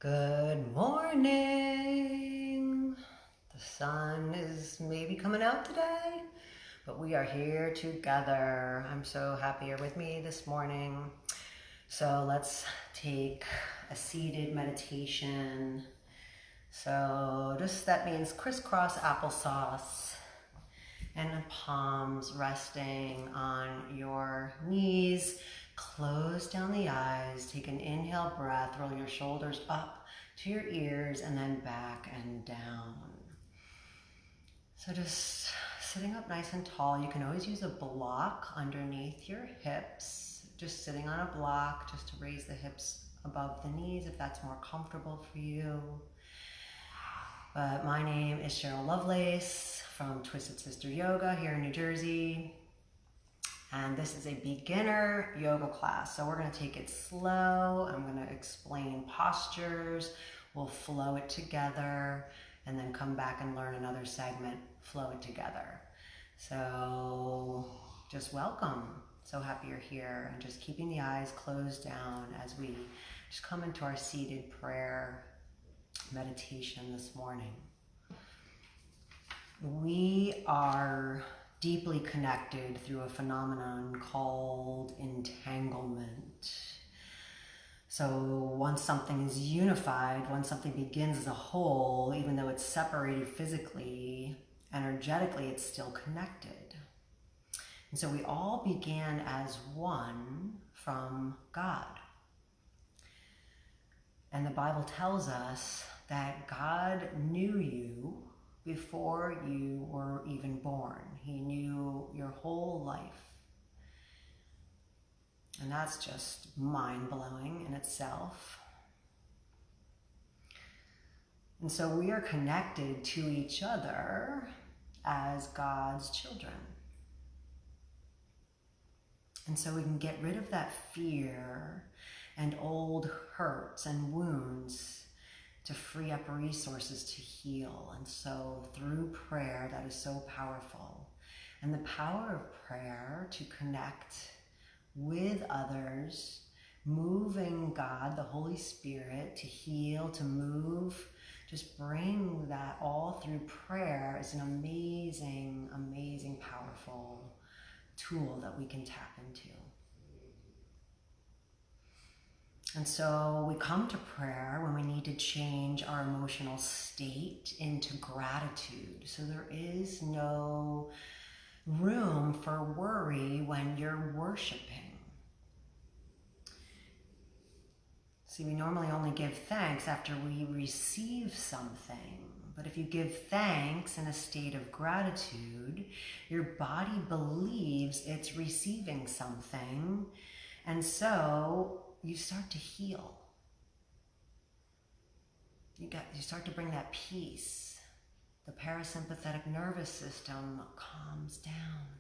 Good morning. The sun is maybe coming out today, but we are here together. I'm so happy you're with me this morning. So let's take a seated meditation. So that means crisscross applesauce and palms resting on your knees. Close down the eyes, take an inhale breath, roll your shoulders up to your ears and then back and down. So just sitting up nice and tall. You can always use a block underneath your hips, just sitting on a block just to raise the hips above the knees if that's more comfortable for you. But my name is Cheryl Lovelace from Twisted Sister Yoga here in New Jersey. And this is a beginner yoga class. So we're going to take it slow. I'm going to explain postures. We'll flow it together and then come back and learn another segment, flow it together. So just welcome. So happy you're here, and just keeping the eyes closed down as we just come into our seated prayer meditation this morning. We are deeply connected through a phenomenon called entanglement. So once something is unified, once something begins as a whole, even though it's separated physically, energetically, it's still connected. And so we all began as one from God. And the Bible tells us that God knew you before you were even born. He knew your whole life. And that's just mind-blowing in itself. And so we are connected to each other as God's children. And so we can get rid of that fear and old hurts and wounds to free up resources to heal. And so through prayer, that is so powerful. And the power of prayer to connect with others, moving God, the Holy Spirit, to heal, to move, just bring that all through prayer is an amazing, amazing, powerful tool that we can tap into. And so we come to prayer when we need to change our emotional state into gratitude. So there is no room for worry when you're worshiping. See, we normally only give thanks after we receive something. But if you give thanks in a state of gratitude, your body believes it's receiving something. And so you start to heal. You start to bring that peace. The parasympathetic nervous system calms down.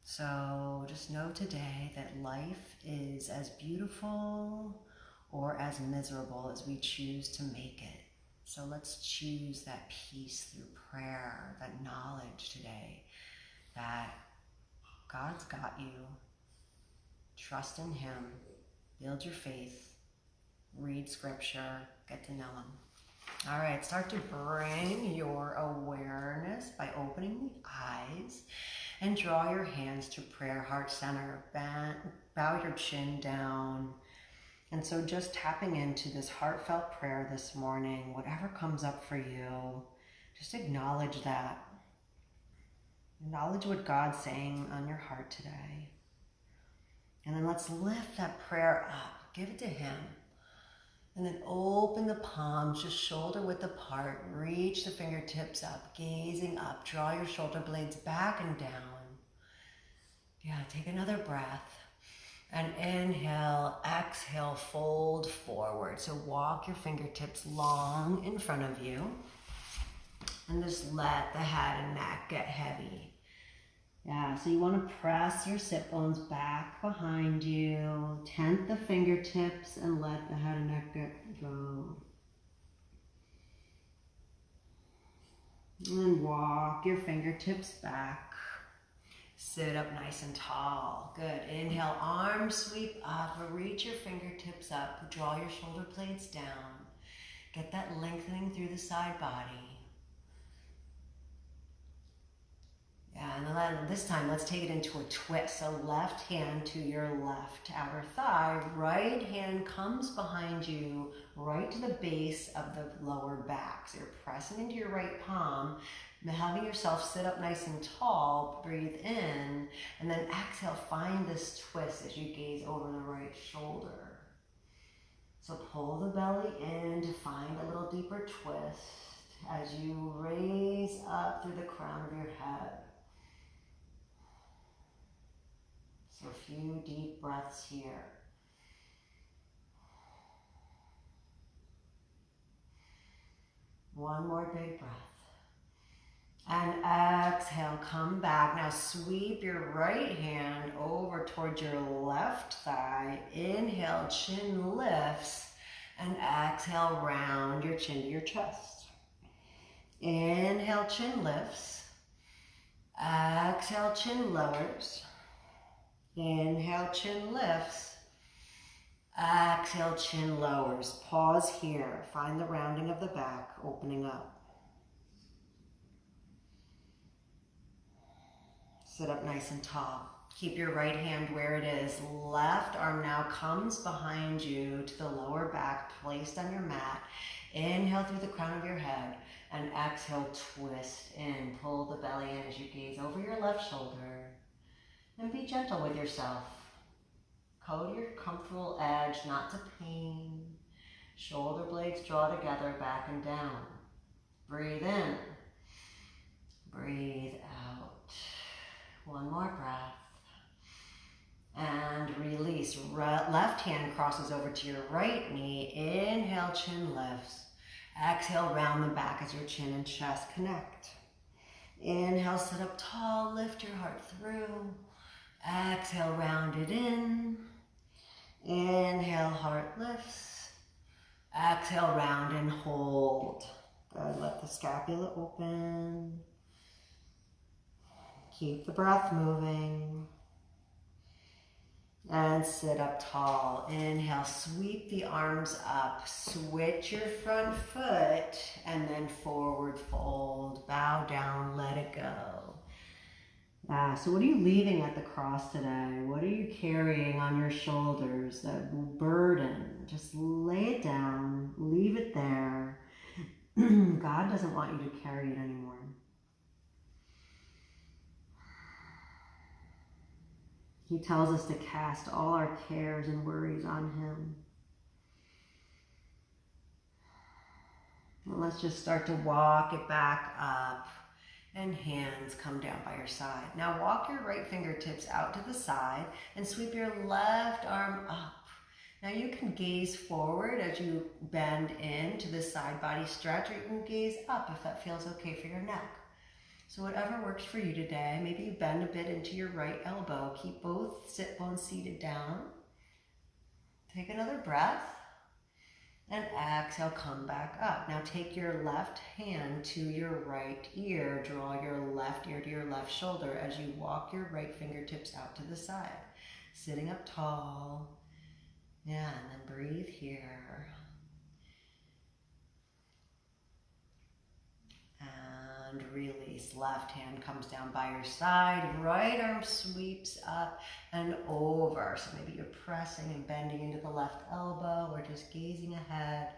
So just know today that life is as beautiful or as miserable as we choose to make it. So let's choose that peace through prayer, that knowledge today that God's got you. Trust in Him, build your faith, read scripture, get to know Him. All right, start to bring your awareness by opening the eyes and draw your hands to prayer heart center. Bow your chin down. And so just tapping into this heartfelt prayer this morning, whatever comes up for you, just acknowledge that. Acknowledge what God's saying on your heart today. And then let's lift that prayer up, give it to Him. And then open the palms, just shoulder width apart, reach the fingertips up, gazing up, draw your shoulder blades back and down. Yeah, take another breath. And inhale, exhale, fold forward. So walk your fingertips long in front of you. And just let the head and neck get heavy. Yeah, so you want to press your sit bones back behind you, tent the fingertips, and let the head and neck go. And then walk your fingertips back. Sit up nice and tall. Good. Inhale, arms sweep up. Reach your fingertips up. Draw your shoulder blades down. Get that lengthening through the side body. Yeah, and then this time, let's take it into a twist. So left hand to your left outer thigh. Right hand comes behind you, right to the base of the lower back. So you're pressing into your right palm, having yourself sit up nice and tall. Breathe in, and then exhale. Find this twist as you gaze over the right shoulder. So pull the belly in to find a little deeper twist as you raise up through the crown of your head. So a few deep breaths here. One more big breath. And exhale, come back. Now sweep your right hand over towards your left thigh. Inhale, chin lifts. And exhale, round your chin to your chest. Inhale, chin lifts. Exhale, chin lowers. Inhale, chin lifts. Exhale, chin lowers. Pause here. Find the rounding of the back, opening up. Sit up nice and tall. Keep your right hand where it is. Left arm now comes behind you to the lower back, placed on your mat. Inhale through the crown of your head, and exhale, twist in. Pull the belly in as you gaze over your left shoulder. And be gentle with yourself. Go to your comfortable edge, not to pain. Shoulder blades draw together, back and down. Breathe in. Breathe out. One more breath. And release. Left hand crosses over to your right knee. Inhale, chin lifts. Exhale, round the back as your chin and chest connect. Inhale, sit up tall, lift your heart through. Exhale, round it in. Inhale, heart lifts. Exhale, round and hold. Good, let the scapula open. Keep the breath moving. And sit up tall. Inhale, sweep the arms up. Switch your front foot and then forward fold. Bow down, let it go. So what are you leaving at the cross today? What are you carrying on your shoulders? That burden. Just lay it down. Leave it there. God doesn't want you to carry it anymore. He tells us to cast all our cares and worries on Him. And let's just start to walk it back up. And hands come down by your side. Now walk your right fingertips out to the side and sweep your left arm up. Now you can gaze forward as you bend into the side body stretch, or you can gaze up if that feels okay for your neck. So whatever works for you today. Maybe you bend a bit into your right elbow. Keep both sit bones seated down. Take another breath. And exhale, come back up. Now take your left hand to your right ear. Draw your left ear to your left shoulder as you walk your right fingertips out to the side. Sitting up tall. Yeah, and then breathe here. And release. Left hand comes down by your side. Right arm sweeps up and over. So maybe you're pressing and bending into the left elbow or just gazing ahead,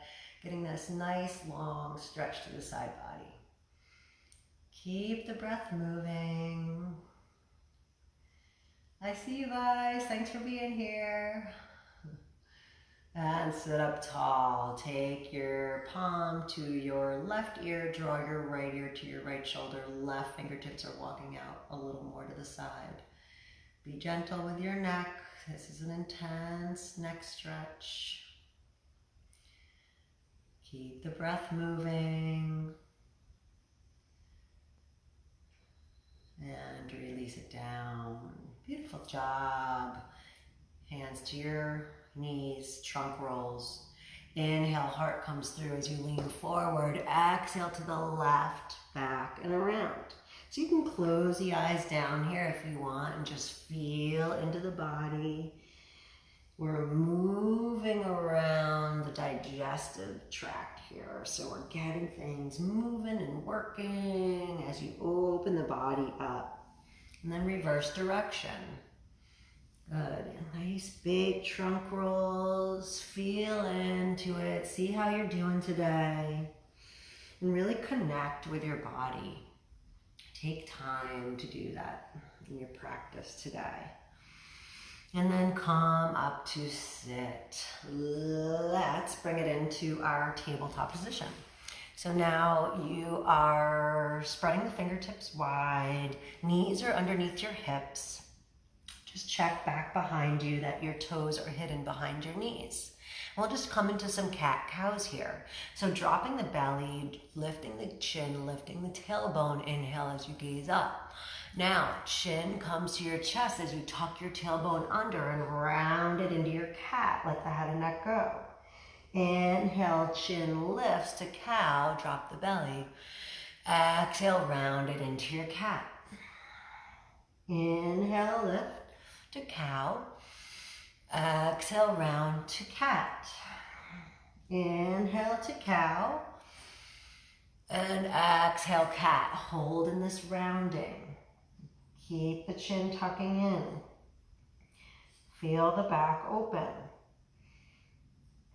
getting this nice long stretch to the side body. Keep the breath moving. I see you guys. Thanks for being here. And sit up tall. Take your palm to your left ear. Draw your right ear to your right shoulder. Left fingertips are walking out a little more to the side. Be gentle with your neck. This is an intense neck stretch. Keep the breath moving. And release it down. Beautiful job. Hands to your knees, trunk rolls. Inhale, heart comes through as you lean forward. Exhale to the left, back and around. So you can close the eyes down here if you want and just feel into the body. We're moving around the digestive tract here. So we're getting things moving and working as you open the body up. And then reverse direction. Good. Nice big trunk rolls. Feel into it. See how you're doing today. And really connect with your body. Take time to do that in your practice today. And then come up to sit. Let's bring it into our tabletop position. So now you are spreading the fingertips wide. Knees are underneath your hips. Just check back behind you that your toes are hidden behind your knees. We'll just come into some cat-cows here. So dropping the belly, lifting the chin, lifting the tailbone. Inhale as you gaze up. Now, chin comes to your chest as you tuck your tailbone under and round it into your cat. Let the head and neck go. Inhale, chin lifts to cow, drop the belly. Exhale, round it into your cat. Inhale, lift to cow. Exhale, round to cat. Inhale to cow. And exhale, cat. Hold in this rounding. Keep the chin tucking in. Feel the back open.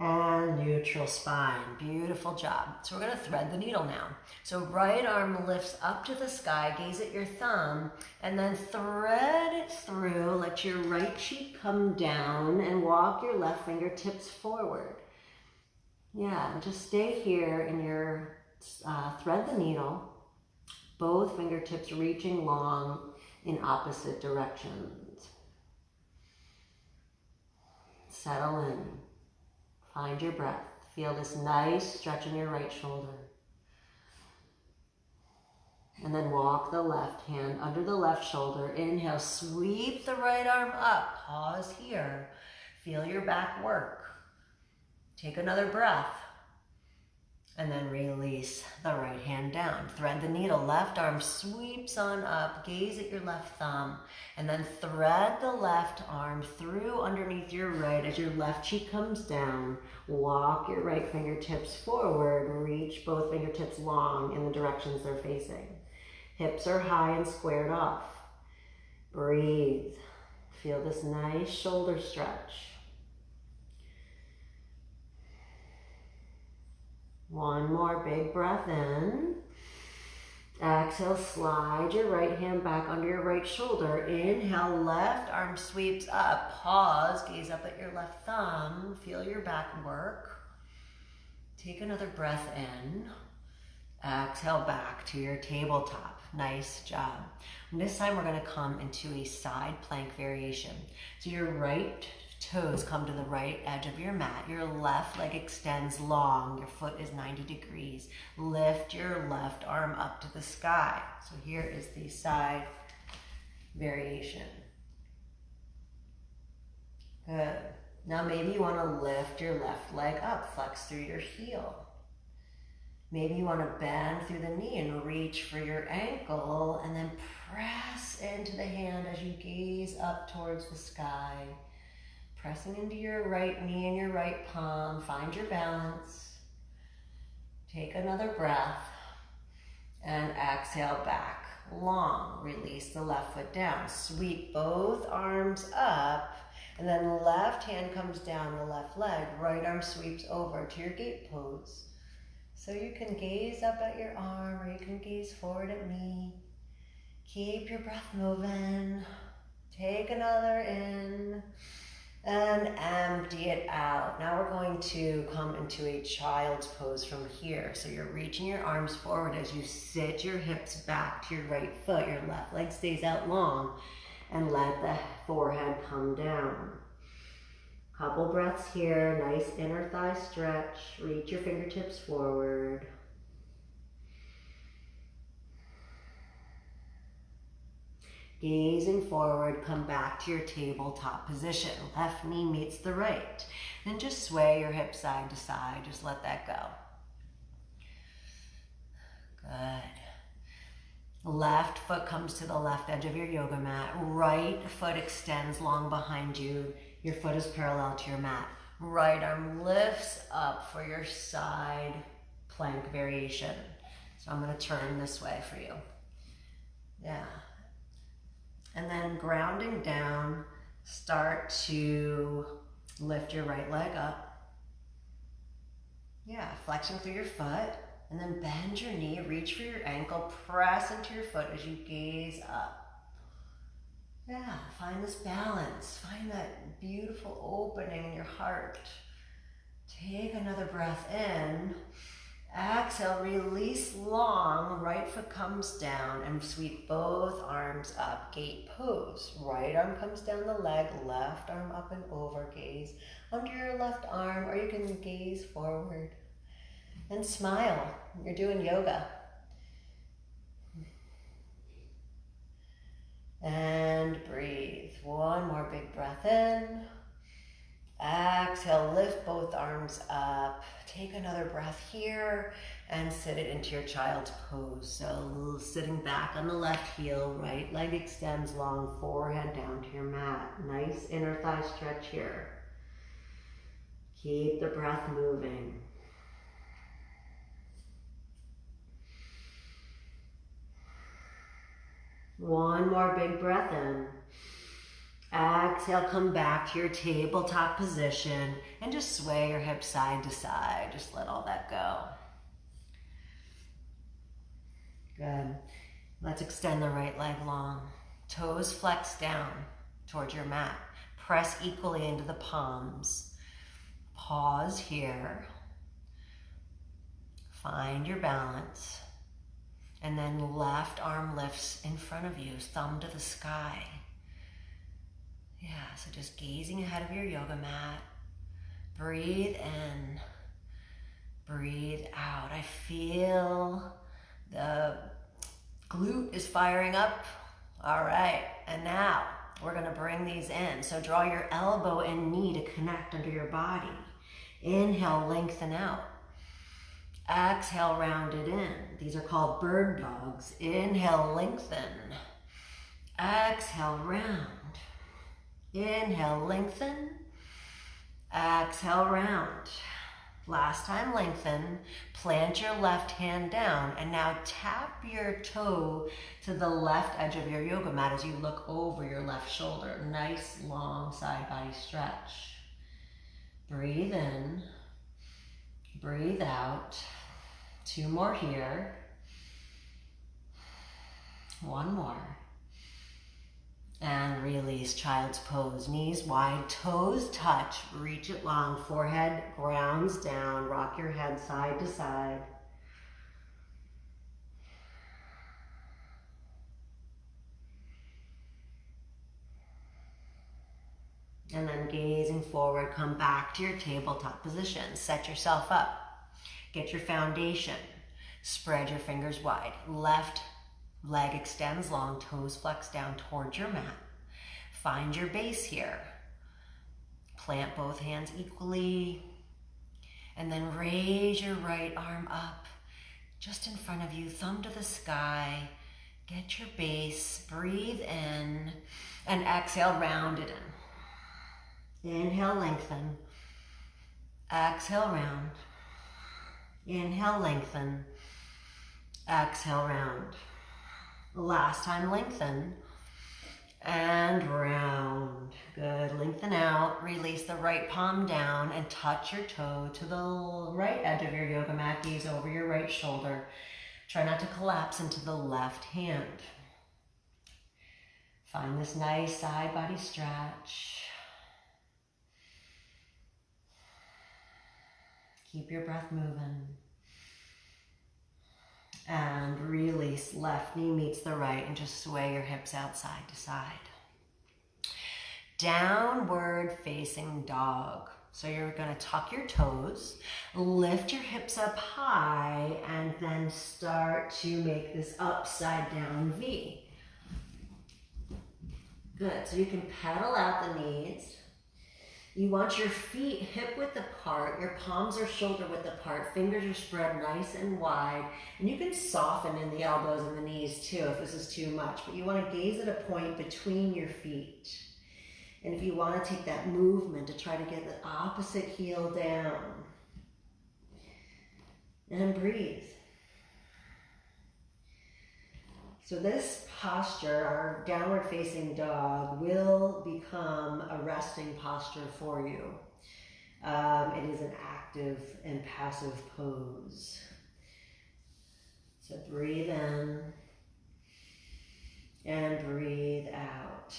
And neutral spine. Beautiful job. So we're going to thread the needle now. So right arm lifts up to the sky. Gaze at your thumb. And then thread it through. Let your right cheek come down. And walk your left fingertips forward. Yeah, just stay here in your thread the needle. Both fingertips reaching long in opposite directions. Settle in. Find your breath. Feel this nice stretch in your right shoulder. And then walk the left hand under the left shoulder. Inhale, sweep the right arm up. Pause here. Feel your back work. Take another breath. And then release the right hand down. Thread the needle. Left arm sweeps on up. Gaze at your left thumb. And then thread the left arm through underneath your right as your left cheek comes down. Walk your right fingertips forward. Reach both fingertips long in the directions they're facing. Hips are high and squared off. Breathe. Feel this nice shoulder stretch. One more big breath in. Exhale, slide your right hand back under your right shoulder. Inhale, left arm sweeps up. Pause, gaze up at your left thumb. Feel your back work. Take another breath in. Exhale, back to your tabletop. Nice job. And this time we're going to come into a side plank variation. So your right toes come to the right edge of your mat. Your left leg extends long. Your foot is 90 degrees. Lift your left arm up to the sky. So here is the side variation. Good. Now maybe you want to lift your left leg up, flex through your heel. Maybe you want to bend through the knee and reach for your ankle and then press into the hand as you gaze up towards the sky. Pressing into your right knee and your right palm. Find your balance. Take another breath. And exhale back. Long. Release the left foot down. Sweep both arms up. And then left hand comes down the left leg. Right arm sweeps over to your gate pose. So you can gaze up at your arm or you can gaze forward at me. Keep your breath moving. Take another in. And empty it out. Now we're going to come into a child's pose from here. So you're reaching your arms forward as you sit your hips back to your right foot. Your left leg stays out long. And let the forehead come down. Couple breaths here. Nice inner thigh stretch. Reach your fingertips forward. Gazing forward, come back to your tabletop position. Left knee meets the right. Then just sway your hips side to side. Just let that go. Good. Left foot comes to the left edge of your yoga mat. Right foot extends long behind you. Your foot is parallel to your mat. Right arm lifts up for your side plank variation. So I'm going to turn this way for you. Yeah. And then grounding down, start to lift your right leg up. Yeah, flexing through your foot. And then bend your knee, reach for your ankle, press into your foot as you gaze up. Yeah, find this balance. Find that beautiful opening in your heart. Take another breath in. Exhale, release long. Right foot comes down and sweep both arms up. Gate pose. Right arm comes down the leg, left arm up and over. Gaze under your left arm, or you can gaze forward. And smile. You're doing yoga. And breathe. One more big breath in. Exhale, lift both arms up. Take another breath here and sit it into your child's pose. So sitting back on the left heel, right leg extends long, forehead down to your mat. Nice inner thigh stretch here. Keep the breath moving. One more big breath in. Exhale, come back to your tabletop position and just sway your hips side to side. Just let all that go. Good. Let's extend the right leg long. Toes flex down towards your mat. Press equally into the palms. Pause here. Find your balance. And then left arm lifts in front of you, thumb to the sky. Yeah, so just gazing ahead of your yoga mat. Breathe in, breathe out. I feel the glute is firing up. All right, and now we're gonna bring these in. So draw your elbow and knee to connect under your body. Inhale, lengthen out. Exhale, round it in. These are called bird dogs. Inhale, lengthen. Exhale, round. Inhale, lengthen. Exhale, round. Last time, lengthen. Plant your left hand down and now tap your toe to the left edge of your yoga mat as you look over your left shoulder. Nice long side body stretch. Breathe in. Breathe out. Two more here. One more. And release, child's pose. Knees wide, toes touch, reach it long, forehead grounds down, rock your head side to side. And then gazing forward, come back to your tabletop position. Set yourself up. Get your foundation. Spread your fingers wide. Left leg extends long, toes flex down towards your mat. Find your base here. Plant both hands equally. And then raise your right arm up just in front of you, thumb to the sky. Get your base, breathe in, and exhale, round it in. Inhale, lengthen. Exhale, round. Inhale, lengthen. Exhale, round. Last time, lengthen. And round. Good. Lengthen out. Release the right palm down and touch your toe to the right edge of your yoga mat. Gaze over your right shoulder. Try not to collapse into the left hand. Find this nice side body stretch. Keep your breath moving. And release. Left knee meets the right and just sway your hips out side to side. Downward facing dog. So you're going to tuck your toes, lift your hips up high, and then start to make this upside down V. Good. So you can pedal out the knees. You want your feet hip width apart, your palms are shoulder width apart, fingers are spread nice and wide, and you can soften in the elbows and the knees too if this is too much, but you want to gaze at a point between your feet. And if you want to take that movement to try to get the opposite heel down, and breathe. So this posture, our downward facing dog, will become a resting posture for you. It is an active and passive pose. So breathe in and breathe out.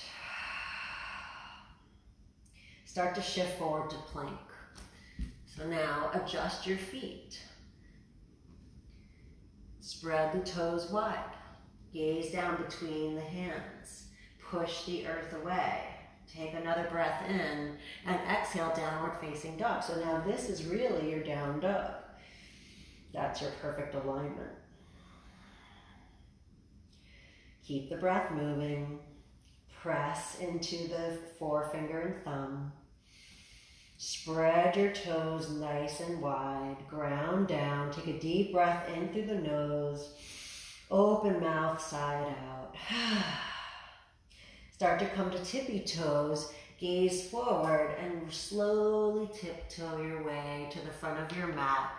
Start to shift forward to plank. So now adjust your feet. Spread the toes wide. Gaze down between the hands. Push the earth away. Take another breath in and exhale, downward facing dog. So now this is really your down dog. That's your perfect alignment. Keep the breath moving. Press into the forefinger and thumb. Spread your toes nice and wide. Ground down. Take a deep breath in through the nose. Open mouth, side out. Start to come to tippy toes. Gaze forward and slowly tiptoe your way to the front of your mat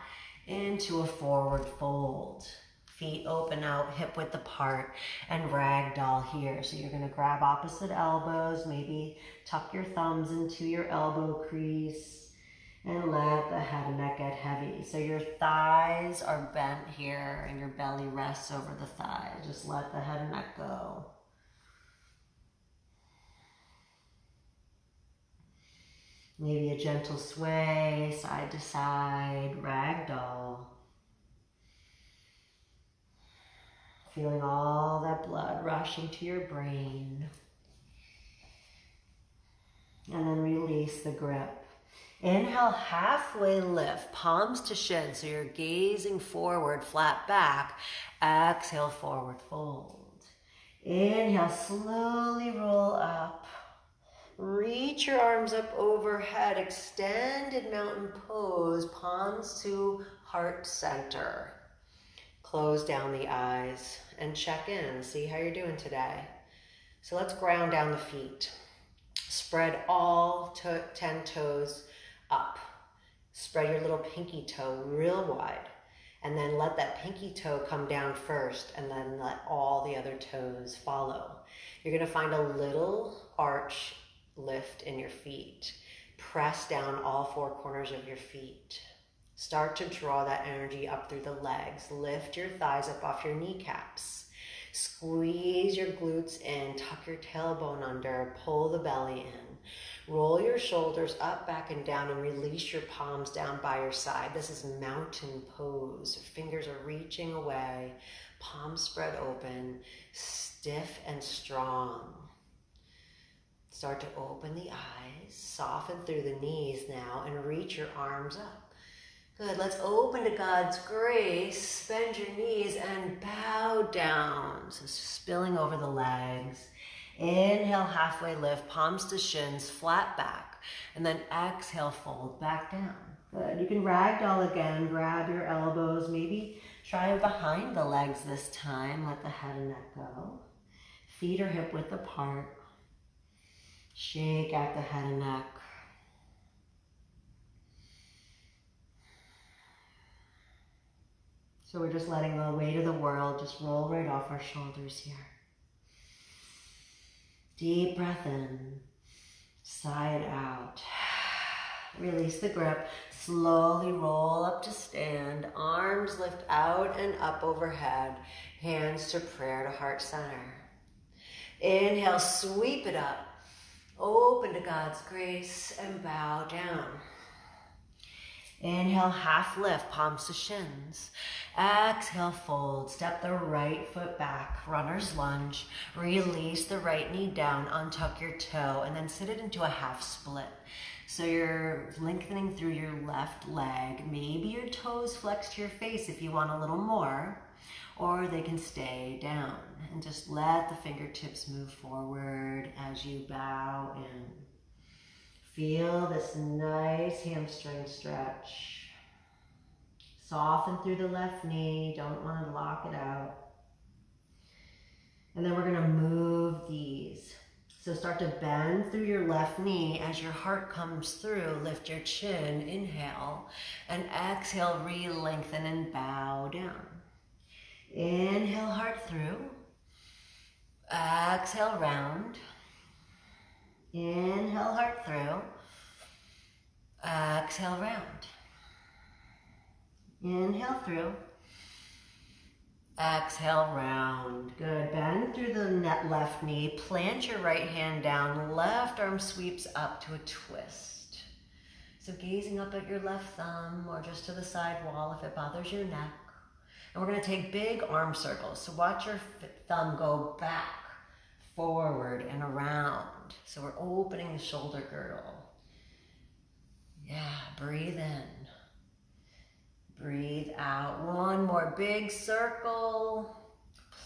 into a forward fold. Feet open out, hip width apart, and ragdoll here. So you're going to grab opposite elbows, maybe tuck your thumbs into your elbow crease, and let the head and neck get heavy. So your thighs are bent here and your belly rests over the thighs. Just let the head and neck go. Maybe a gentle sway, side to side, ragdoll. Feeling all that blood rushing to your brain. And then release the grip. Inhale, halfway lift, palms to shin, so you're gazing forward, flat back. Exhale, forward fold. Inhale, slowly roll up. Reach your arms up overhead, extended mountain pose, palms to heart center. Close down the eyes and check in, see how you're doing today. So let's ground down the feet. Spread all 10 toes up. Spread your little pinky toe real wide, and then let that pinky toe come down first, and then let all the other toes follow. You're going to find a little arch lift in your feet. Press down all four corners of your feet. Start to draw that energy up through the legs. Lift your thighs up off your kneecaps. Squeeze your glutes in, tuck your tailbone under, pull the belly in. Roll your shoulders up, back, and down, and release your palms down by your side. This is mountain pose. Fingers are reaching away, palms spread open, stiff and strong. Start to open the eyes, soften through the knees now, and reach your arms up. Good, let's open to God's grace. Bend your knees and bow down. So spilling over the legs. Inhale, halfway lift, palms to shins, flat back. And then exhale, fold back down. Good, you can ragdoll again, grab your elbows, maybe try behind the legs this time. Let the head and neck go. Feet are hip width apart. Shake out the head and neck. So we're just letting the weight of the world just roll right off our shoulders here. Deep breath in, side out. Release the grip. Slowly roll up to stand. Arms lift out and up overhead. Hands to prayer to heart center. Inhale, sweep it up. Open to God's grace and bow down. Inhale, half lift, palms to shins. Exhale, fold. Step the right foot back, runner's lunge. Release the right knee down, untuck your toe, and then sit it into a half split. So you're lengthening through your left leg. Maybe your toes flex to your face if you want a little more, or they can stay down. And just let the fingertips move forward as you bow in. Feel this nice hamstring stretch. Soften through the left knee. Don't want to lock it out. And then we're going to move these. So start to bend through your left knee as your heart comes through. Lift your chin, inhale, and exhale, re-lengthen and bow down. Inhale, heart through. Exhale, round. Inhale, heart through. Exhale, round. Inhale through. Exhale, round. Good. Bend through the left knee. Plant your right hand down. Left arm sweeps up to a twist. So gazing up at your left thumb or just to the side wall if it bothers your neck. And we're going to take big arm circles. So watch your thumb go back, forward, and around. So we're opening the shoulder girdle. Yeah, breathe in. Breathe out. One more big circle.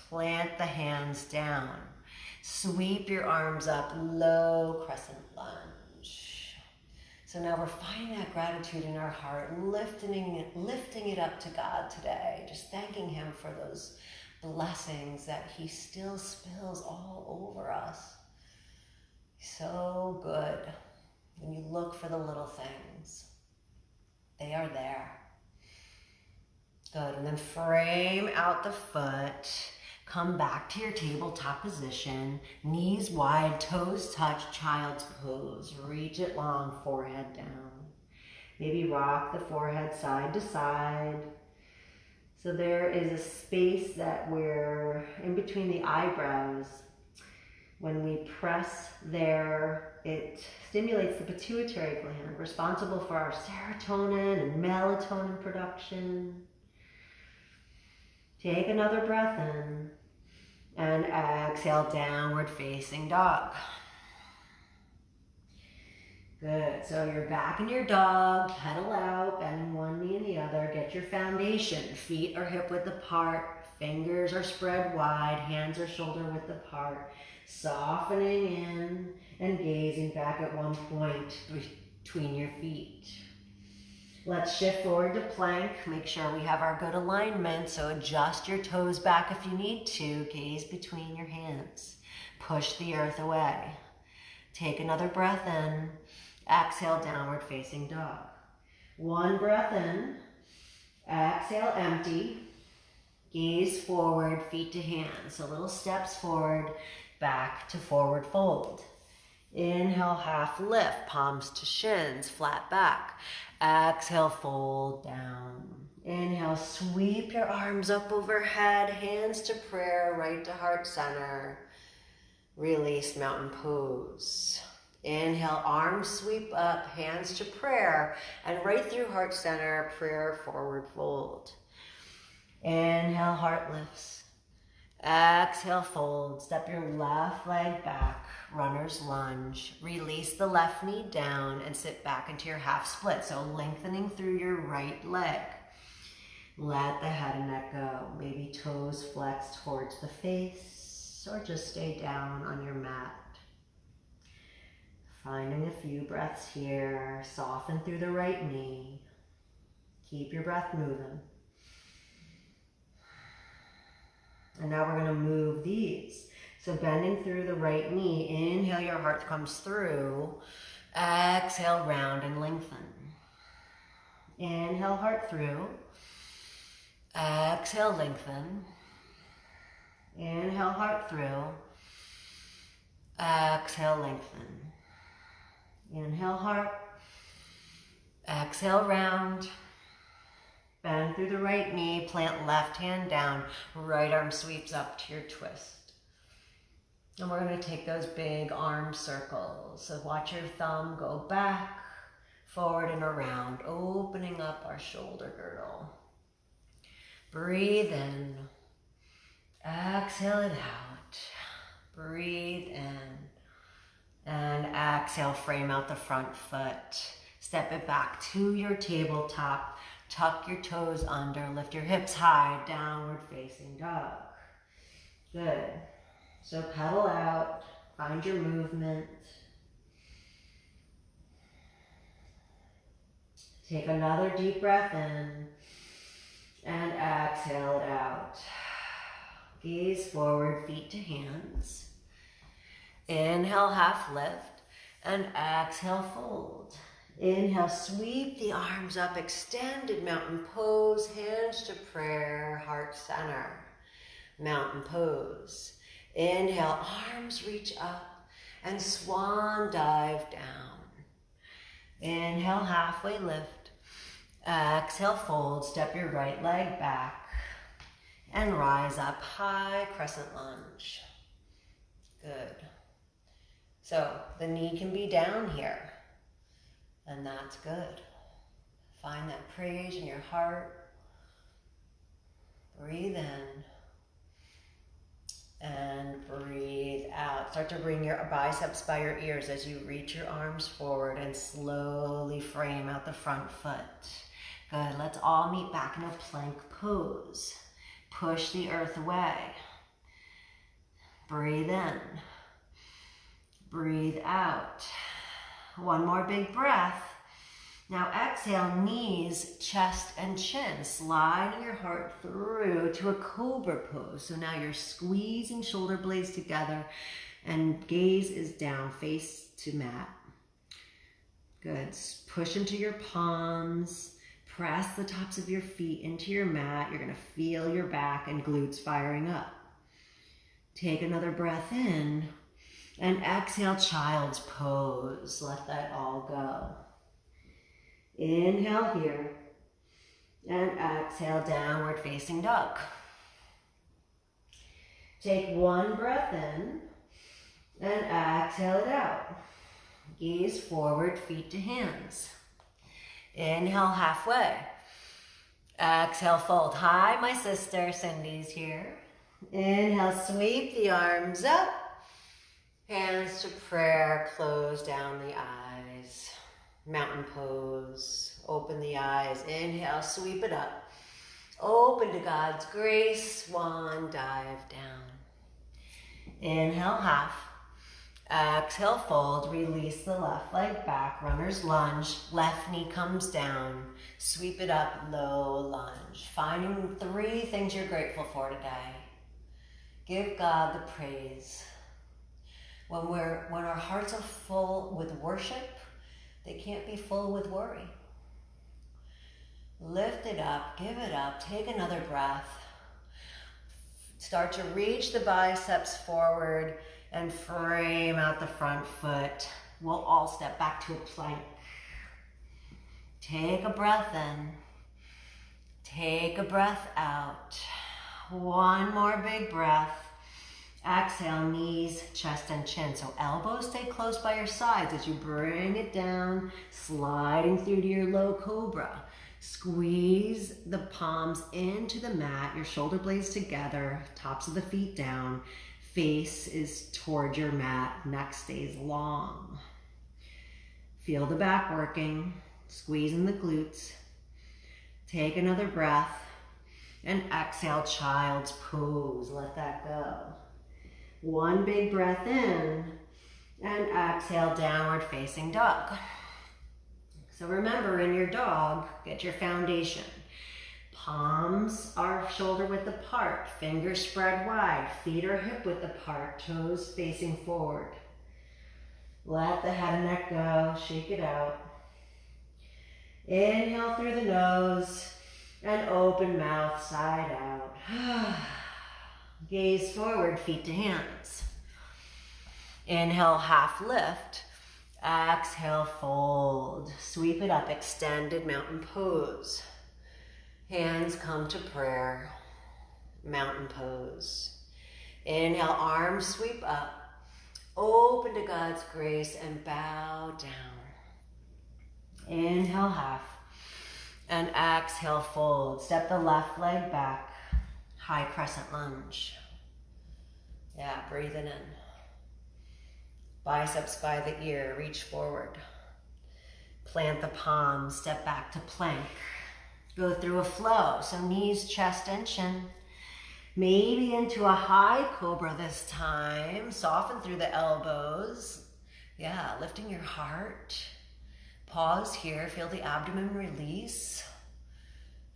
Plant the hands down. Sweep your arms up, low crescent lunge. So now we're finding that gratitude in our heart, lifting it up to God today. Just thanking Him for those blessings that He still spills all over us. So good. When you look for the little things, they are there. Good, and then frame out the foot. Come back to your tabletop position. Knees wide, toes touch, child's pose. Reach it long, forehead down. Maybe rock the forehead side to side. So there is a space that we're in between the eyebrows. When we press there, it stimulates the pituitary gland, responsible for our serotonin and melatonin production. Take another breath in and exhale, downward facing dog. Good, so you're back in your dog, pedal out, bending one knee and the other. Get your foundation, feet are hip width apart, fingers are spread wide, hands are shoulder width apart. Softening in and gazing back at one point between your feet. Let's shift forward to plank. Make sure we have our good alignment. So adjust your toes back if you need to. Gaze between your hands. Push the earth away. Take another breath in. Exhale, downward facing dog. One breath in. Exhale, empty. Gaze forward, feet to hands. So little steps forward, back to forward fold. Inhale, half lift, palms to shins, flat back. Exhale, fold down. Inhale, sweep your arms up overhead, hands to prayer, right to heart center. Release, mountain pose. Inhale, arms sweep up, hands to prayer, and right through heart center, prayer, forward fold. Inhale, heart lifts. Exhale, fold. Step your left leg back. Runner's lunge. Release the left knee down and sit back into your half split. So lengthening through your right leg. Let the head and neck go. Maybe toes flex towards the face or just stay down on your mat. Finding a few breaths here. Soften through the right knee. Keep your breath moving. And now we're going to move these. So bending through the right knee, inhale, your heart comes through. Exhale, round and lengthen. Inhale, heart through. Exhale, lengthen. Inhale, heart through. Exhale, lengthen. Inhale, heart. Exhale, round. Bend through the right knee, plant left hand down, right arm sweeps up to your twist. And we're going to take those big arm circles. So watch your thumb go back, forward and around, opening up our shoulder girdle. Breathe in. Exhale it out. Breathe in. And exhale, frame out the front foot. Step it back to your tabletop. Tuck your toes under, lift your hips high, downward facing dog. Good. So pedal out, find your movement. Take another deep breath in and exhale it out. Gaze forward, feet to hands. Inhale, half lift, and exhale, fold. Inhale, sweep the arms up, extended mountain pose, hands to prayer, heart center. Mountain pose. Inhale, arms reach up, and swan dive down. Inhale, halfway lift. Exhale, fold, step your right leg back, and rise up, high crescent lunge. Good. So the knee can be down here, and that's good. Find that praise in your heart. Breathe in and breathe out. Start to bring your biceps by your ears as you reach your arms forward and slowly frame out the front foot. Good. Let's all meet back in a plank pose. Push the earth away. Breathe in. Breathe out. One more big breath. Now exhale, knees, chest, and chin. Sliding your heart through to a cobra pose. So now you're squeezing shoulder blades together and gaze is down, face to mat. Good. Push into your palms. Press the tops of your feet into your mat. You're going to feel your back and glutes firing up. Take another breath in. And exhale, child's pose. Let that all go. Inhale here. And exhale, downward facing dog. Take one breath in. And exhale it out. Gaze forward, feet to hands. Inhale, halfway. Exhale, fold. Hi, my sister, Cindy's here. Inhale, sweep the arms up. Hands to prayer, close down the eyes. Mountain pose, open the eyes. Inhale, sweep it up. Open to God's grace, swan dive down. Inhale, half. Exhale, fold. Release the left leg back, runner's lunge. Left knee comes down. Sweep it up, low lunge. Finding 3 things you're grateful for today. Give God the praise. When our hearts are full with worship, they can't be full with worry. Lift it up, give it up, take another breath. Start to reach the biceps forward and frame out the front foot. We'll all step back to a plank. Take a breath in. Take a breath out. One more big breath. Exhale, knees, chest, and chin. So elbows stay close by your sides as you bring it down, sliding through to your low cobra. Squeeze the palms into the mat, your shoulder blades together, tops of the feet down. Face is toward your mat, neck stays long. Feel the back working, squeezing the glutes. Take another breath and exhale, child's pose. Let that go. One big breath in and exhale, downward facing dog. So remember, in your dog, get your foundation. Palms are shoulder width apart, fingers spread wide, feet are hip width apart, toes facing forward. Let the head and neck go, shake it out. Inhale through the nose and open mouth, side out. Gaze forward, feet to hands. Inhale, half lift. Exhale, fold. Sweep it up, extended mountain pose. Hands come to prayer, mountain pose. Inhale, arms sweep up. Open to God's grace and bow down. Inhale, half. And exhale, fold. Step the left leg back. High crescent lunge. Yeah, breathing in. Biceps by the ear, reach forward. Plant the palms, step back to plank. Go through a flow, so knees, chest, and chin. Maybe into a high cobra this time. Soften through the elbows. Yeah, lifting your heart. Pause here, feel the abdomen release.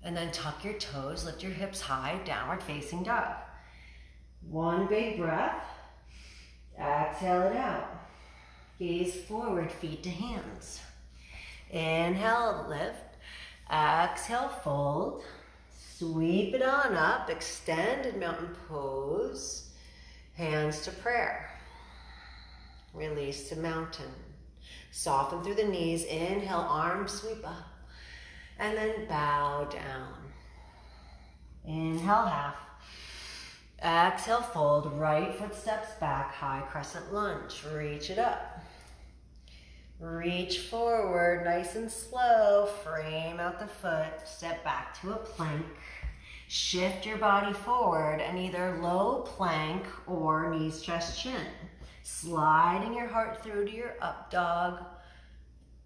And then tuck your toes, lift your hips high, downward facing dog. One big breath. Exhale it out. Gaze forward, feet to hands. Inhale, lift. Exhale, fold. Sweep it on up, extended mountain pose. Hands to prayer. Release to mountain. Soften through the knees. Inhale, arms sweep up. And then bow down. Inhale, half. Exhale, fold. Right foot steps back, high crescent lunge. Reach it up. Reach forward, nice and slow. Frame out the foot. Step back to a plank. Shift your body forward and either low plank or knees, chest, chin. Sliding your heart through to your up dog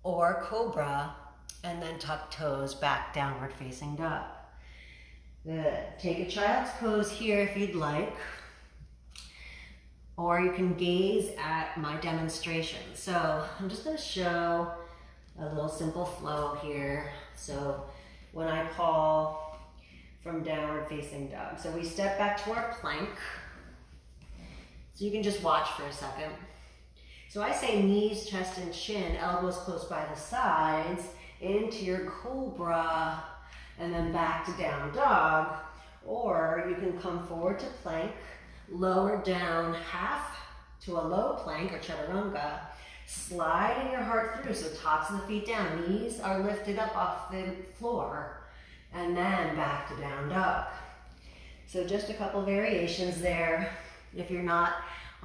or cobra, and then tuck toes back, downward facing dog. Good. Take a child's pose here if you'd like, or you can gaze at my demonstration. So I'm just going to show a little simple flow here. So when I call from downward facing dog, so we step back to our plank. So you can just watch for a second. So I say knees, chest, and chin, elbows close by the sides, into your cobra, and then back to down dog. Or you can come forward to plank, lower down half to a low plank or chaturanga, sliding your heart through, so tops of the feet down, knees are lifted up off the floor, and then back to down dog. So just a couple variations there. If you're not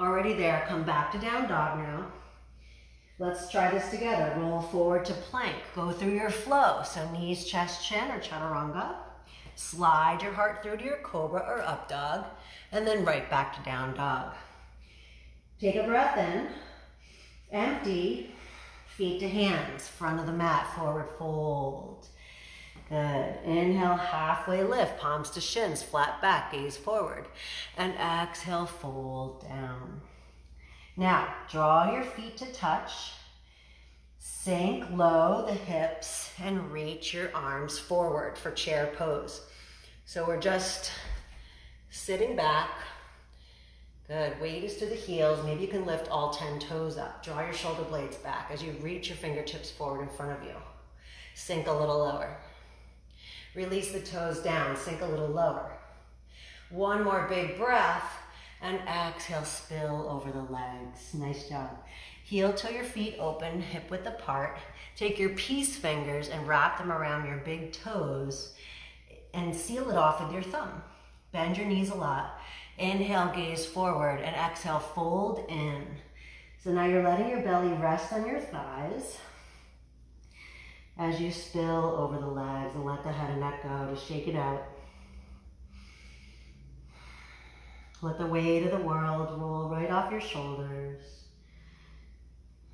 already there, come back to down dog now. Let's try this together. Roll forward to plank. Go through your flow. So knees, chest, chin, or chaturanga. Slide your heart through to your cobra or up dog, and then right back to down dog. Take a breath in. Empty. Feet to hands. Front of the mat. Forward fold. Good. Inhale, halfway lift, palms to shins, flat back, gaze forward. And exhale, fold down. Now, draw your feet to touch. Sink low the hips and reach your arms forward for chair pose. So we're just sitting back. Good. Weight is to the heels. Maybe you can lift all 10 toes up. Draw your shoulder blades back as you reach your fingertips forward in front of you. Sink a little lower. Release the toes down, sink a little lower. One more big breath, and exhale, spill over the legs. Nice job. Heel till your feet open, hip width apart. Take your peace fingers and wrap them around your big toes and seal it off with your thumb. Bend your knees a lot. Inhale, gaze forward, and exhale, fold in. So now you're letting your belly rest on your thighs as you spill over the legs, and let the head and neck go to shake it out. Let the weight of the world roll right off your shoulders.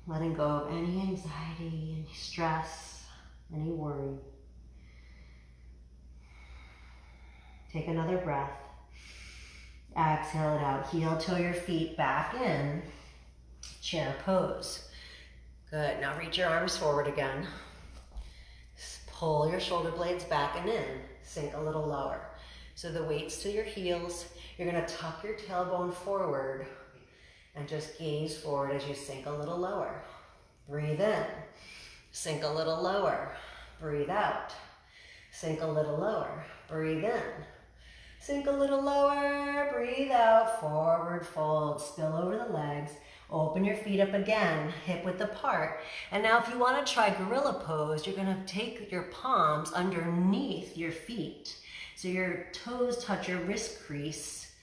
Letting go of any anxiety, any stress, any worry. Take another breath. Exhale it out. Heel toe your feet back in. Chair pose. Good. Now reach your arms forward again. Pull your shoulder blades back and in. Sink a little lower. So the weight's to your heels. You're going to tuck your tailbone forward and just gaze forward as you sink a little lower. Breathe in. Sink a little lower. Breathe out. Sink a little lower. Breathe in. Sink a little lower. Breathe out. Forward fold. Spill over the legs. Open your feet up again, hip width apart. And now if you want to try gorilla pose, you're going to take your palms underneath your feet. So your toes touch your wrist crease.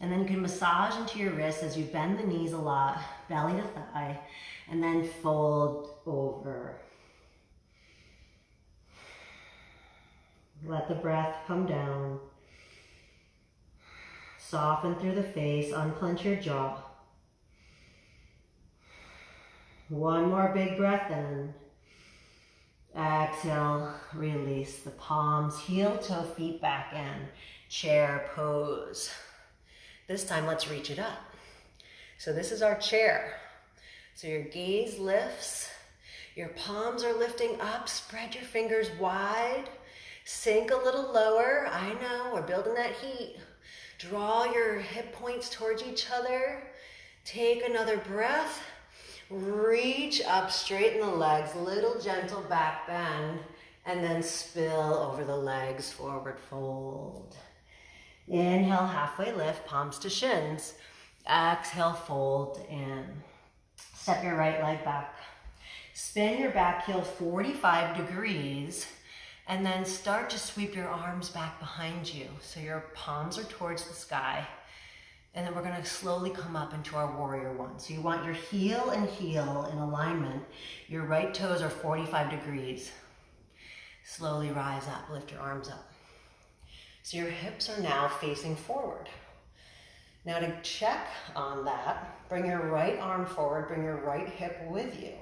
And then you can massage into your wrists as you bend the knees a lot, belly to thigh, and then fold over. Let the breath come down. Soften through the face, unclench your jaw. One more big breath in. Exhale, release the palms, heel, toe, feet back in. Chair pose. This time, let's reach it up. So this is our chair. So your gaze lifts, Your palms are lifting up. Spread your fingers wide. Sink a little lower. I know, we're building that heat. Draw your hip points towards each other. Take another breath. Reach up, straighten the legs, little gentle back bend, and then spill over the legs, forward fold. Inhale, halfway lift, palms to shins. Exhale, fold in. Step your right leg back. Spin your back heel 45 degrees, and then start to sweep your arms back behind you. So your palms are towards the sky. And then we're gonna slowly come up into our warrior one. So you want your heel and heel in alignment. Your right toes are 45 degrees. Slowly rise up, lift your arms up. So your hips are now facing forward. Now to check on that, bring your right arm forward, bring your right hip with you.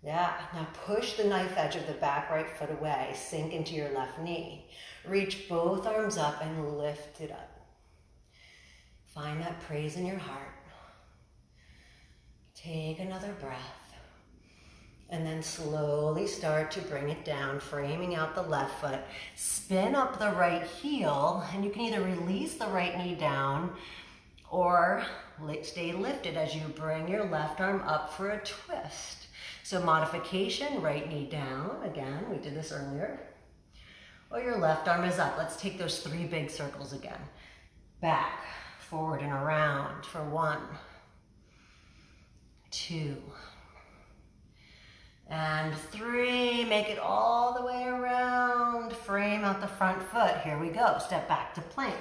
Yeah, now push the knife edge of the back right foot away, sink into your left knee. Reach both arms up and lift it up. Find that praise in your heart. Take another breath. And then slowly start to bring it down, framing out the left foot. Spin up the right heel, and you can either release the right knee down or stay lifted as you bring your left arm up for a twist. So modification, right knee down. Again, we did this earlier. Or your left arm is up. Let's take those 3 big circles again. Back, forward and around for 1, 2, and 3. Make it all the way around. Frame out the front foot. Here we go. Step back to plank.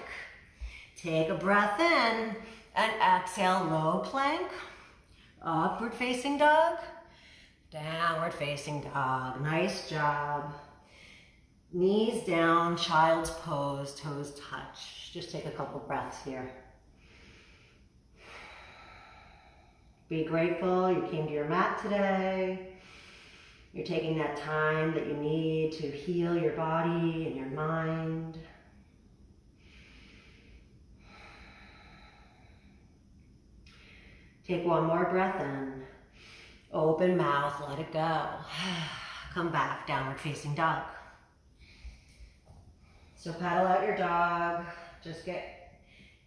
Take a breath in and exhale, low plank. Upward facing dog. Downward facing dog. Nice job. Knees down, child's pose, toes touch. Just take a couple breaths here. Be grateful you came to your mat today. You're taking that time that you need to heal your body and your mind. Take one more breath in. Open mouth, let it go. Come back, downward facing dog. So paddle out your dog. Just get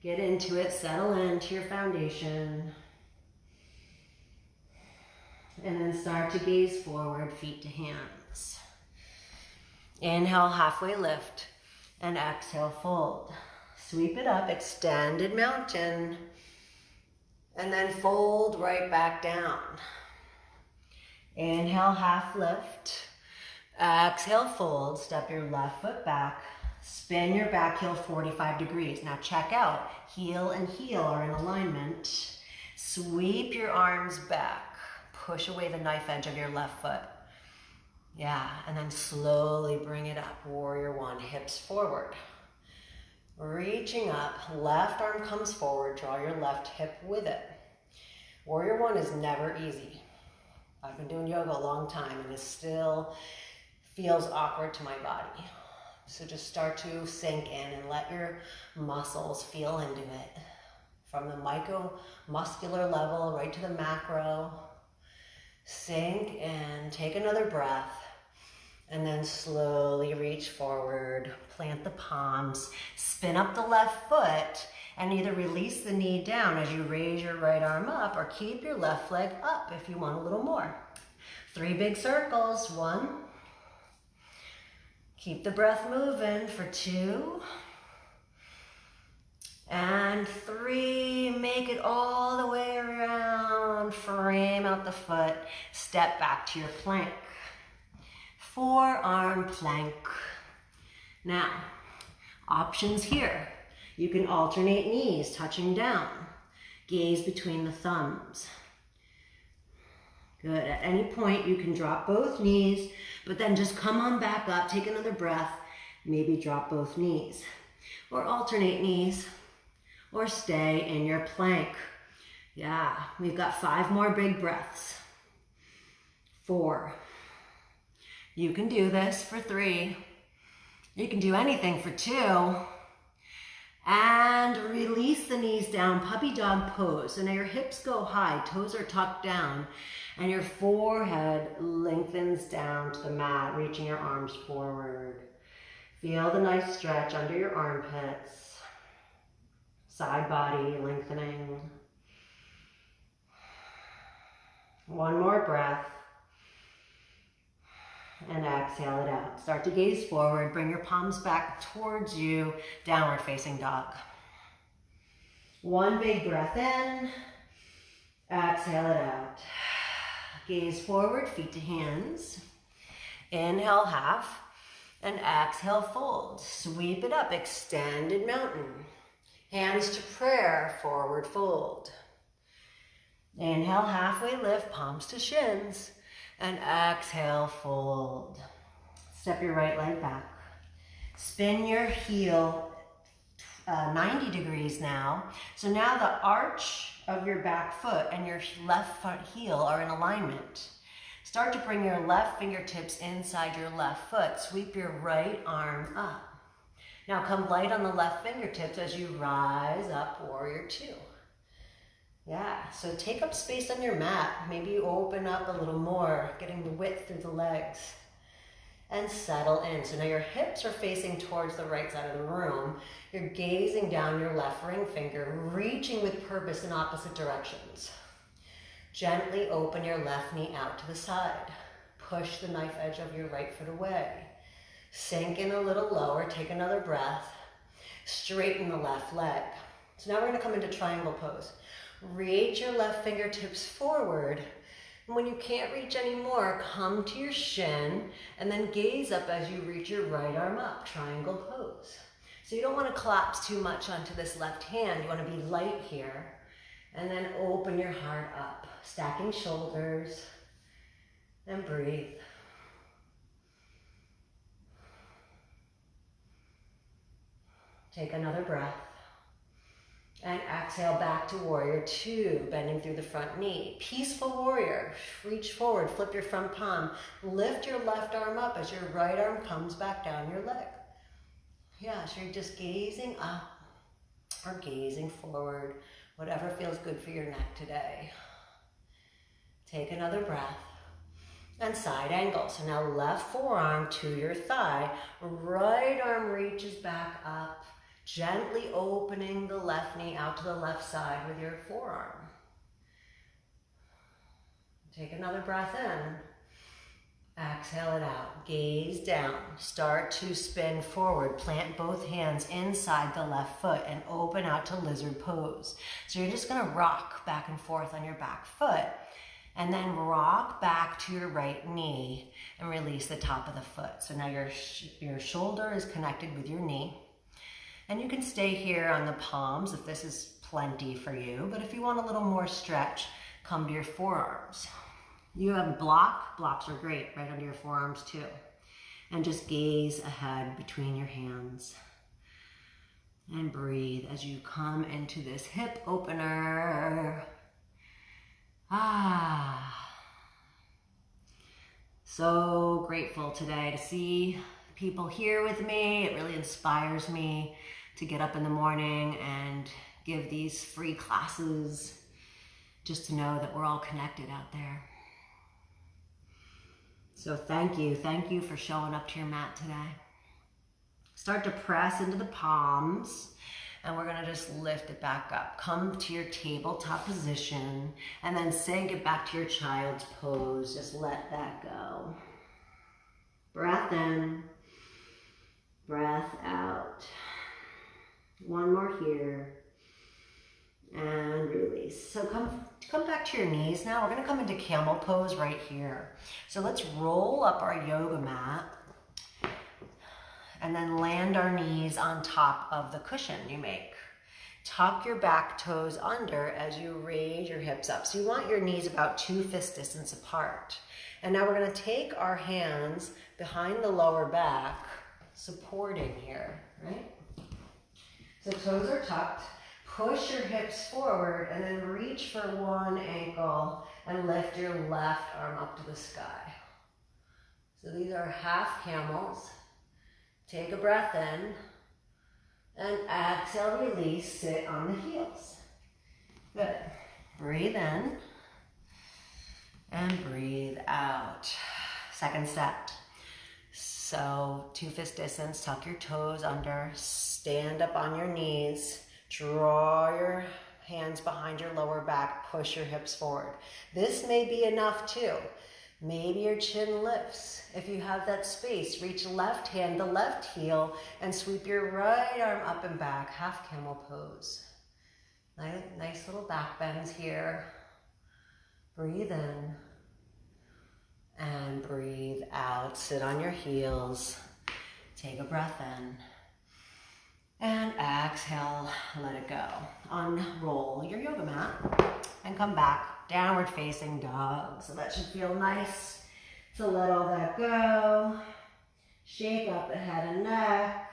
into it, settle into your foundation. And then start to gaze forward, feet to hands. Inhale, halfway lift, and exhale, fold. Sweep it up, extended mountain, and then fold right back down. Inhale, half lift. Exhale, fold. Step your left foot back. Spin your back heel 45 degrees. Now check out. Heel and heel are in alignment. Sweep your arms back. Push away the knife edge of your left foot. Yeah, and then slowly bring it up. Warrior one, hips forward. Reaching up, left arm comes forward. Draw your left hip with it. Warrior one is never easy. I've been doing yoga a long time and it still feels awkward to my body. So just start to sink in and let your muscles feel into it. From the micromuscular level right to the macro. Sink in, take another breath, and then slowly reach forward, plant the palms, spin up the left foot, and either release the knee down as you raise your right arm up, or keep your left leg up if you want a little more. 3 big circles. 1. Keep the breath moving for 2. And 3, make it all the way around, frame out the foot, step back to your plank. 4, arm plank. Now, options here. You can alternate knees, touching down. Gaze between the thumbs. Good, at any point you can drop both knees, but then just come on back up, take another breath, maybe drop both knees. Or alternate knees. Or stay in your plank. Yeah, we've got 5 more big breaths. 4. You can do this for 3. You can do anything for 2. And release the knees down, puppy dog pose. So now your hips go high, toes are tucked down, and your forehead lengthens down to the mat, reaching your arms forward. Feel the nice stretch under your armpits. Side body lengthening. One more breath. And exhale it out. Start to gaze forward. Bring your palms back towards you. Downward facing dog. One big breath in. Exhale it out. Gaze forward, feet to hands. Inhale half. And exhale fold. Sweep it up, extended mountain. Hands to prayer, forward fold. Inhale, halfway lift, palms to shins. And exhale, fold. Step your right leg back. Spin your heel 90 degrees now. So now the arch of your back foot and your left front heel are in alignment. Start to bring your left fingertips inside your left foot. Sweep your right arm up. Now come light on the left fingertips as you rise up, warrior two. Yeah, so take up space on your mat. Maybe you open up a little more, getting the width through the legs. And settle in. So now your hips are facing towards the right side of the room. You're gazing down your left ring finger, reaching with purpose in opposite directions. Gently open your left knee out to the side. Push the knife edge of your right foot away. Sink in a little lower, take another breath. Straighten the left leg. So now we're gonna come into triangle pose. Reach your left fingertips forward. And when you can't reach anymore, come to your shin and then gaze up as you reach your right arm up, triangle pose. So you don't want to collapse too much onto this left hand. You want to be light here. And then open your heart up, stacking shoulders and breathe. Take another breath. And exhale back to warrior two, bending through the front knee. Peaceful warrior, reach forward, flip your front palm. Lift your left arm up as your right arm comes back down your leg. Yeah, so you're just gazing up or gazing forward, whatever feels good for your neck today. Take another breath. And side angle. So now left forearm to your thigh, right arm reaches back up. Gently opening the left knee out to the left side with your forearm. Take another breath in. Exhale it out. Gaze down. Start to spin forward. Plant both hands inside the left foot and open out to lizard pose. So you're just going to rock back and forth on your back foot. And then rock back to your right knee and release the top of the foot. So now your shoulder is connected with your knee. And you can stay here on the palms if this is plenty for you. But if you want a little more stretch, come to your forearms. You have blocks are great right under your forearms too. And just gaze ahead between your hands. And breathe as you come into this hip opener. So grateful today to see people here with me. It really inspires me to get up in the morning and give these free classes just to know that we're all connected out there. So thank you for showing up to your mat today. Start to press into the palms and we're gonna just lift it back up. Come to your tabletop position and then sink it back to your child's pose. Just let that go. Breath in, breath out. One more here. And release. So come back to your knees now. We're gonna come into camel pose right here. So let's roll up our yoga mat and then land our knees on top of the cushion you make. Tuck your back toes under as you raise your hips up. So you want your knees about 2 fist distance apart. And now we're gonna take our hands behind the lower back, supporting here, right? So toes are tucked. Push your hips forward and then reach for one ankle and lift your left arm up to the sky. So these are half camels. Take a breath in And exhale, release, sit on the heels. Good. Breathe in and breathe out. Second set. So 2 fist distance, tuck your toes under, stand up on your knees, draw your hands behind your lower back, push your hips forward. This may be enough too. Maybe your chin lifts. If you have that space, reach left hand to left heel and sweep your right arm up and back, half camel pose. Nice little back bends here. Breathe in and breathe out. Sit on your heels. Take a breath in. And exhale, let it go. Unroll your yoga mat and come back. Downward facing dog. So that should feel nice to let all that go. Shake up the head and neck.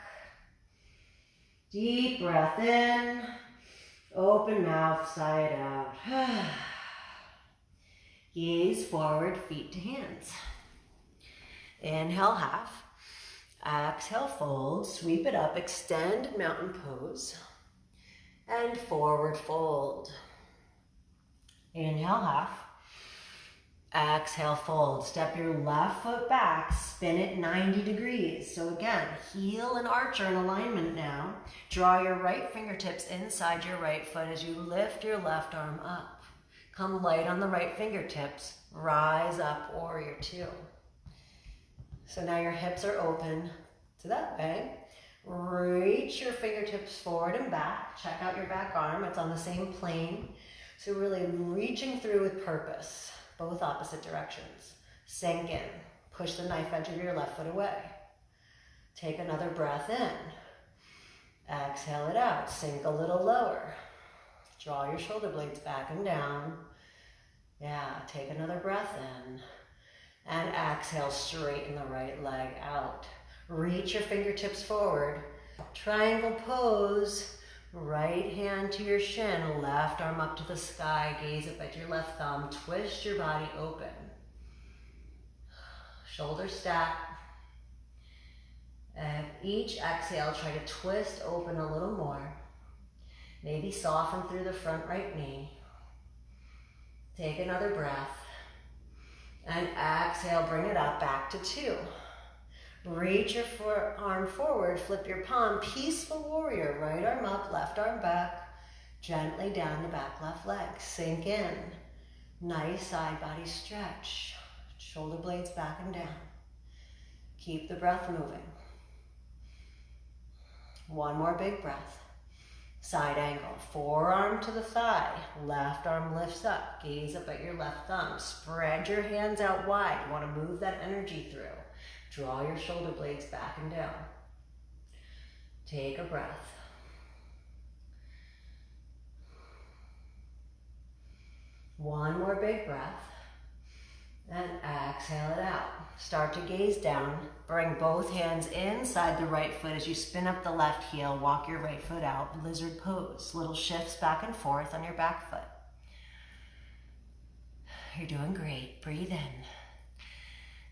Deep breath in. Open mouth, side out. Gaze forward, feet to hands. Inhale, half. Exhale, fold. Sweep it up, extend mountain pose. And forward fold. Inhale, half. Exhale, fold. Step your left foot back, spin it 90 degrees. So again, heel and arch are in alignment now. Draw your right fingertips inside your right foot as you lift your left arm up. Come light on the right fingertips. Rise up, warrior two. So now your hips are open to that way. Reach your fingertips forward and back. Check out your back arm. It's on the same plane. So really reaching through with purpose. Both opposite directions. Sink in. Push the knife edge of your left foot away. Take another breath in. Exhale it out. Sink a little lower. Draw your shoulder blades back and down. Yeah, take another breath in. And exhale, straighten the right leg out. Reach your fingertips forward. Triangle pose. Right hand to your shin, left arm up to the sky, gaze up at your left thumb, twist your body open. Shoulder stack. And each exhale, try to twist open a little more. Maybe soften through the front right knee. Take another breath. And exhale, bring it up, back to two. Reach your arm forward, flip your palm, peaceful warrior. Right arm up, left arm back. Gently down the back left leg. Sink in. Nice side body stretch. Shoulder blades back and down. Keep the breath moving. One more big breath. Side angle. Forearm to the thigh. Left arm lifts up. Gaze up at your left thumb. Spread your hands out wide. You want to move that energy through. Draw your shoulder blades back and down. Take a breath. One more big breath. And exhale it out. Start to gaze down. Bring both hands inside the right foot as you spin up the left heel. Walk your right foot out. Lizard pose. Little shifts back and forth on your back foot. You're doing great. Breathe in.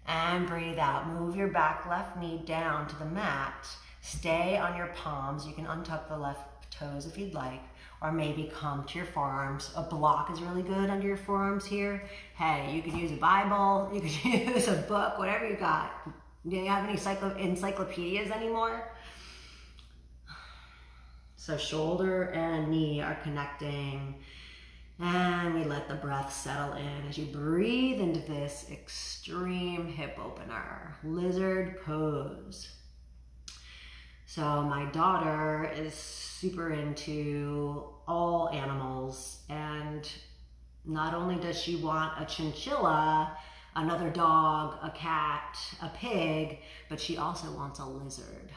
And breathe out. Move your back left knee down to the mat. Stay on your palms. You can untuck the left toes if you'd like, or maybe come to your forearms. A block is really good under your forearms here. Hey, you could use a Bible, you could use a book, whatever you got. Do you have any encyclopedias anymore? So shoulder and knee are connecting. And we let the breath settle in as you breathe into this extreme hip opener, lizard pose. So my daughter is super into all animals, and not only does she want a chinchilla, another dog, a cat, a pig, but she also wants a lizard.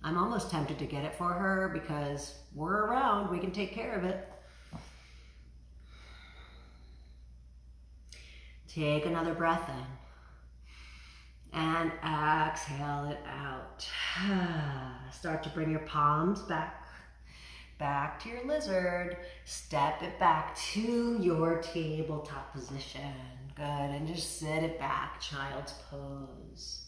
I'm almost tempted to get it for her because we're around, we can take care of it. Take another breath in and exhale it out. Start to bring your palms back to your lizard. Step it back to your tabletop position. Good, and just sit it back, child's pose.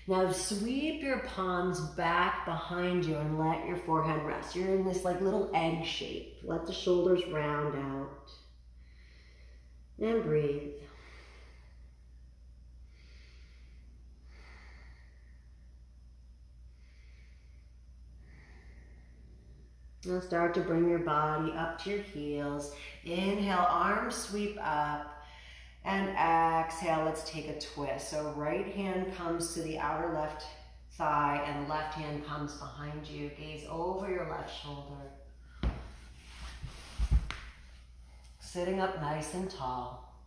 Now sweep your palms back behind you and let your forehead rest. You're in this like little egg shape. Let the shoulders round out. And breathe. Now start to bring your body up to your heels. Inhale, arms sweep up. And exhale, let's take a twist. So right hand comes to the outer left thigh and left hand comes behind you. Gaze over your left shoulder. Sitting up nice and tall.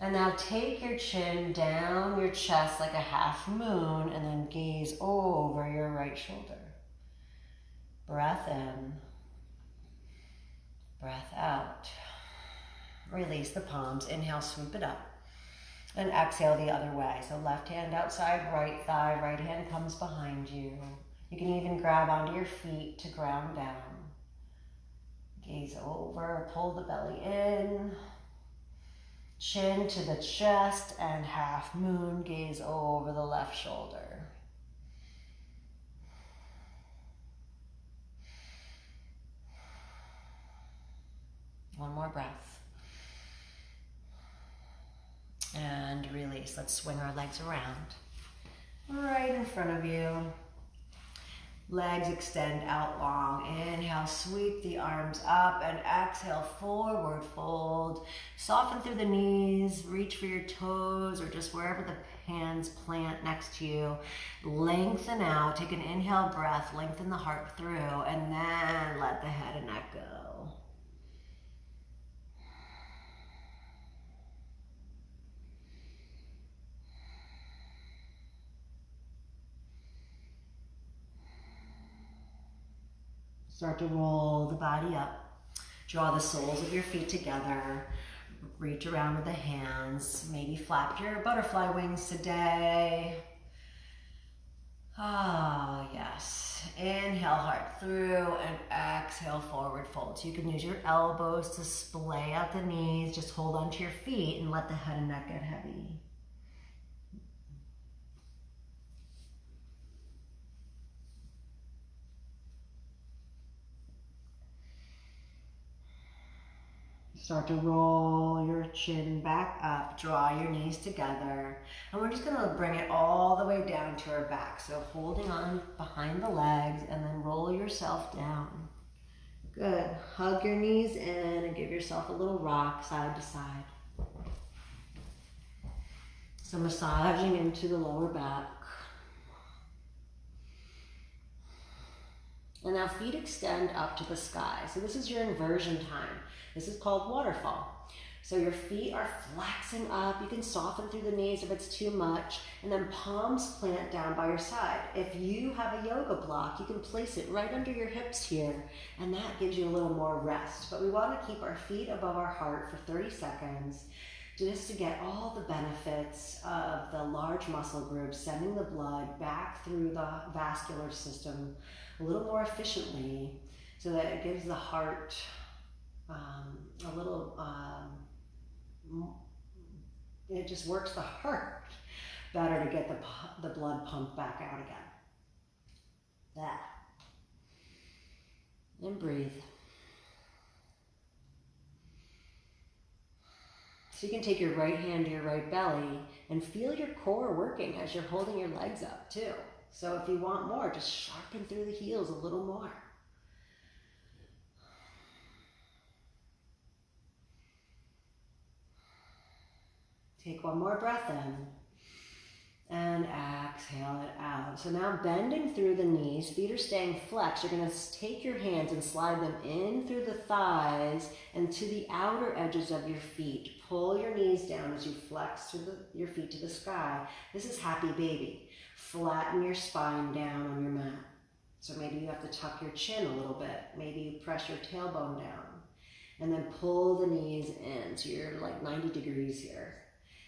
And now take your chin down your chest like a half moon and then gaze over your right shoulder. Breath in. Breath out. Release the palms. Inhale, sweep it up. And exhale the other way. So left hand outside right thigh, right hand comes behind you. You can even grab onto your feet to ground down. Gaze over, pull the belly in. Chin to the chest and half moon, gaze over the left shoulder. One more breath. And release. Let's swing our legs around. Right in front of you. Legs extend out long. Inhale, sweep the arms up and exhale, forward fold. Soften through the knees, reach for your toes or just wherever the hands plant next to you. Lengthen out, take an inhale breath, lengthen the heart through, and then let the head and neck go. Start to roll the body up. Draw the soles of your feet together. Reach around with the hands. Maybe flap your butterfly wings today. Ah, yes. Inhale, heart through, and exhale, forward fold. So you can use your elbows to splay out the knees. Just hold onto your feet and let the head and neck get heavy. Start to roll your chin back up, draw your knees together, and we're just gonna bring it all the way down to our back. So holding on behind the legs and then roll yourself down. Good, hug your knees in and give yourself a little rock side to side. So massaging into the lower back. And now feet extend up to the sky. So this is your inversion time. This is called waterfall. So your feet are flexing up. You can soften through the knees if it's too much. And then palms plant down by your side. If you have a yoga block, you can place it right under your hips here. And that gives you a little more rest. But we want to keep our feet above our heart for 30 seconds. Just to get all the benefits of the large muscle groups, sending the blood back through the vascular system a little more efficiently so that it gives the heart a little, it just works the heart better to get the blood pumped back out again. That. And breathe. So you can take your right hand to your right belly and feel your core working as you're holding your legs up too. So if you want more, just sharpen through the heels a little more. Take one more breath in and exhale it out. So now bending through the knees, feet are staying flexed. You're going to take your hands and slide them in through the thighs and to the outer edges of your feet. Pull your knees down as you flex through your feet to the sky. This is happy baby. Flatten your spine down on your mat. So maybe you have to tuck your chin a little bit. Maybe you press your tailbone down. And then pull the knees in. So you're like 90 degrees here.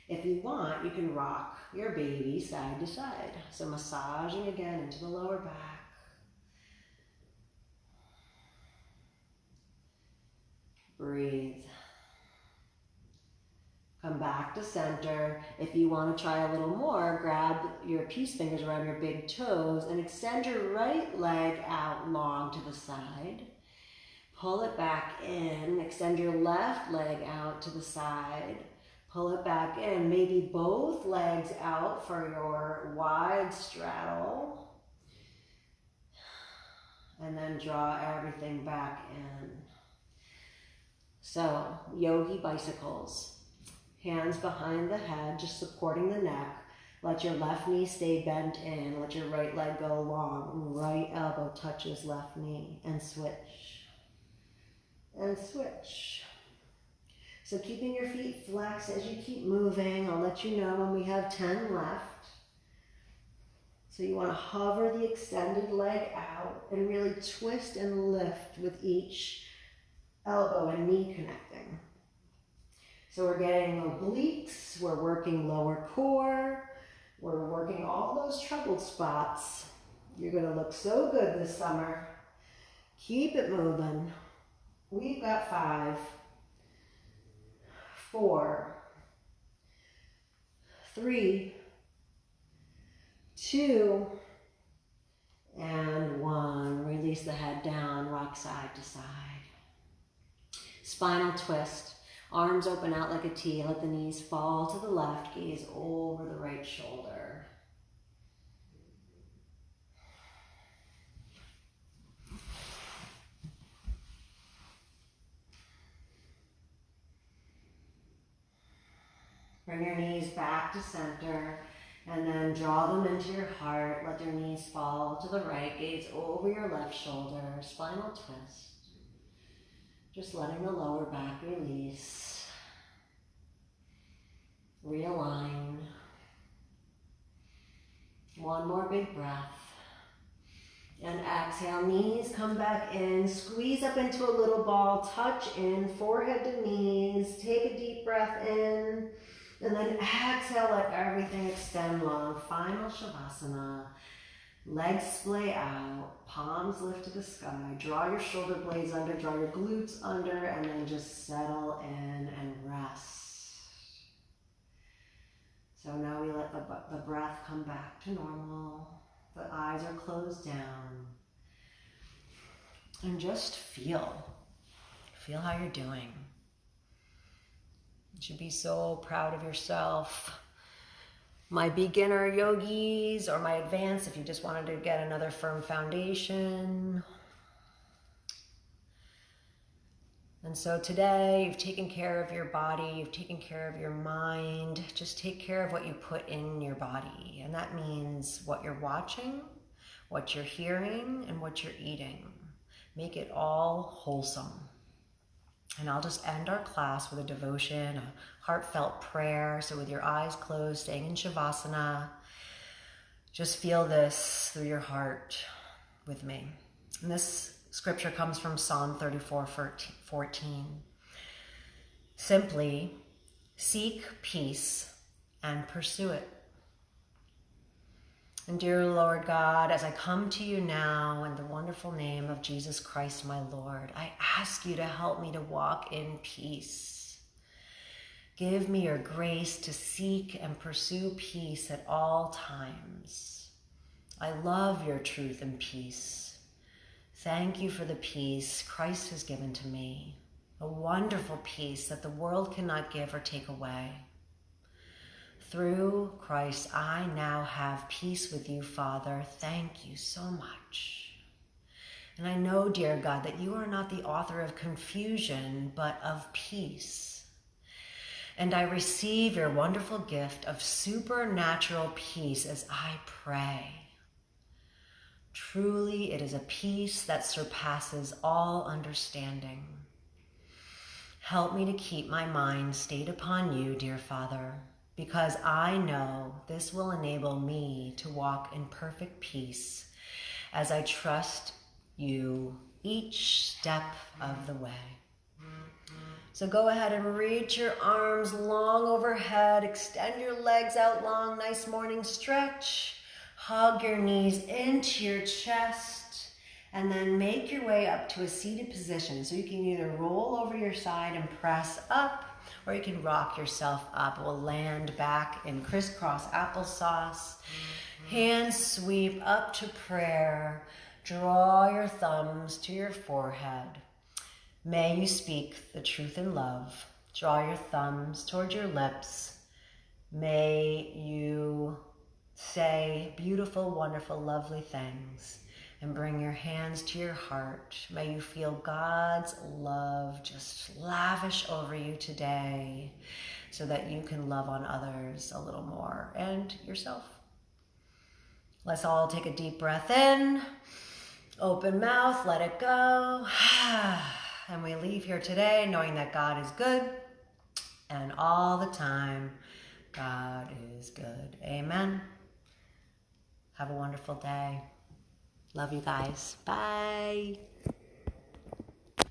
If you want, you can rock your baby side to side. So massaging again into the lower back. Breathe. Come back to center. If you want to try a little more, grab your peace fingers around your big toes and extend your right leg out long to the side. Pull it back in. Extend your left leg out to the side. Pull it back in. Maybe both legs out for your wide straddle. And then draw everything back in. So, yogi bicycles. Hands behind the head, just supporting the neck. Let your left knee stay bent in. Let your right leg go long. Right elbow touches left knee. And switch. And switch. So keeping your feet flexed as you keep moving. I'll let you know when we have 10 left. So you want to hover the extended leg out and really twist and lift with each elbow and knee connecting. So we're getting obliques, we're working lower core, we're working all those troubled spots. You're gonna look so good this summer. Keep it moving. We've got 5, 4, 3, 2, and 1. Release the head down, rock side to side. Spinal twist. Arms open out like a T. Let the knees fall to the left. Gaze over the right shoulder. Bring your knees back to center and then draw them into your heart. Let your knees fall to the right. Gaze over your left shoulder. Spinal twist. Just letting the lower back release. Realign. One more big breath. And exhale, knees come back in. Squeeze up into a little ball. Touch in, forehead to knees. Take a deep breath in. And then exhale, let everything extend long. Final Shavasana. Legs splay out, palms lift to the sky. Draw your shoulder blades under, draw your glutes under, and then just settle in and rest. So now we let the breath come back to normal. The eyes are closed down. And just feel. Feel how you're doing. You should be so proud of yourself. My beginner yogis or my advanced, if you just wanted to get another firm foundation. And so today you've taken care of your body, you've taken care of your mind. Just take care of what you put in your body. And that means what you're watching, what you're hearing, and what you're eating. Make it all wholesome. And I'll just end our class with a devotion, a heartfelt prayer. So with your eyes closed, staying in Shavasana, just feel this through your heart with me. And this scripture comes from Psalm 34:14. Simply seek peace and pursue it. And dear Lord God, as I come to you now in the wonderful name of Jesus Christ, my Lord, I ask you to help me to walk in peace. Give me your grace to seek and pursue peace at all times. I love your truth and peace. Thank you for the peace Christ has given to me, a wonderful peace that the world cannot give or take away. Through Christ, I now have peace with you, Father. Thank you so much. And I know, dear God, that you are not the author of confusion, but of peace. And I receive your wonderful gift of supernatural peace as I pray. Truly, it is a peace that surpasses all understanding. Help me to keep my mind stayed upon you, dear Father, because I know this will enable me to walk in perfect peace as I trust you each step of the way. So go ahead and reach your arms long overhead, extend your legs out long, nice morning stretch, hug your knees into your chest, and then make your way up to a seated position. So you can either roll over your side and press up, or you can rock yourself up. We'll land back in crisscross applesauce. Hands sweep up to prayer. Draw your thumbs to your forehead. May you speak the truth in love. Draw your thumbs toward your lips. May you say beautiful, wonderful, lovely things. And bring your hands to your heart. May you feel God's love just lavish over you today so that you can love on others a little more and yourself. Let's all take a deep breath in. Open mouth, let it go. And we leave here today knowing that God is good and all the time God is good. Amen. Have a wonderful day. Love you guys. Bye.